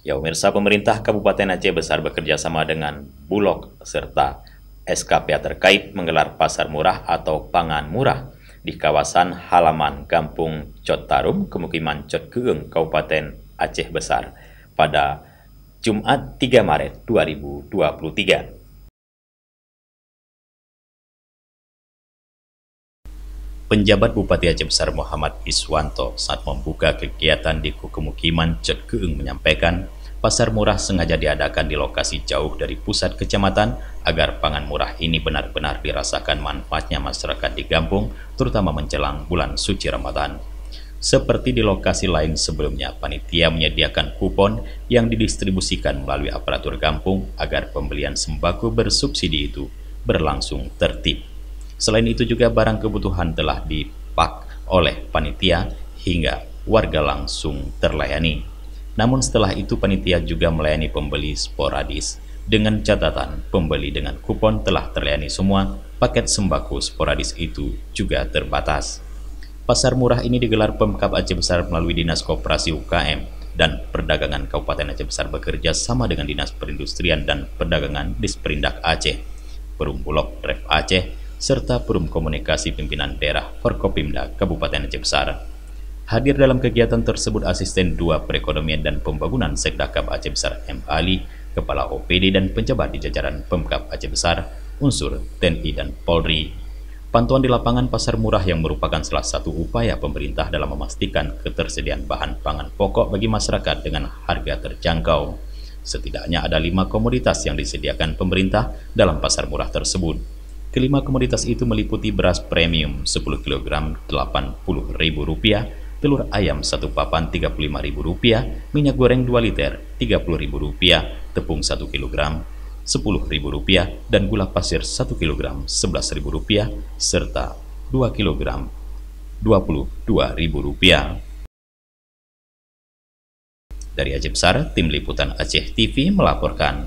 Ya, pemirsa, pemerintah Kabupaten Aceh Besar bekerja sama dengan Bulog serta SKPA terkait menggelar pasar murah atau pangan murah di kawasan halaman Kampung Cotarum, Pemukiman Cot Keung, Kabupaten Aceh Besar pada Jumat 3 Maret 2023. Penjabat Bupati Aceh Besar Muhammad Iswanto saat membuka kegiatan di Pemukiman Cot Keung menyampaikan, pasar murah sengaja diadakan di lokasi jauh dari pusat kecamatan agar pangan murah ini benar-benar dirasakan manfaatnya masyarakat di kampung, terutama menjelang bulan suci Ramadan. Seperti di lokasi lain sebelumnya, panitia menyediakan kupon yang didistribusikan melalui aparatur kampung agar pembelian sembako bersubsidi itu berlangsung tertib. Selain itu juga barang kebutuhan telah dipak oleh panitia hingga warga langsung terlayani. Namun setelah itu panitia juga melayani pembeli sporadis. Dengan catatan pembeli dengan kupon telah terlayani semua, paket sembako sporadis itu juga terbatas. Pasar murah ini digelar Pemkab Aceh Besar melalui Dinas Koperasi UKM dan Perdagangan Kabupaten Aceh Besar bekerja sama dengan Dinas Perindustrian dan Perdagangan Disperindak Aceh, Perum Bulog Ref Aceh, serta Perum Komunikasi Pimpinan Daerah Forkopimda Kabupaten Aceh Besar. Hadir dalam kegiatan tersebut Asisten 2 Perekonomian dan Pembangunan Sekdakab Aceh Besar M. Ali, Kepala OPD dan penjabat di jajaran Pemkab Aceh Besar, unsur TNI dan Polri. Pantauan di lapangan pasar murah yang merupakan salah satu upaya pemerintah dalam memastikan ketersediaan bahan pangan pokok bagi masyarakat dengan harga terjangkau. Setidaknya ada 5 komoditas yang disediakan pemerintah dalam pasar murah tersebut. Kelima komoditas itu meliputi beras premium 10 kg Rp80.000, telur ayam 1 papan Rp35.000, minyak goreng 2 liter Rp30.000, tepung 1 kg Rp10.000, dan gula pasir 1 kg Rp11.000, serta 2 kg Rp22.000. Dari Aceh Besar, Tim Liputan Aceh TV melaporkan.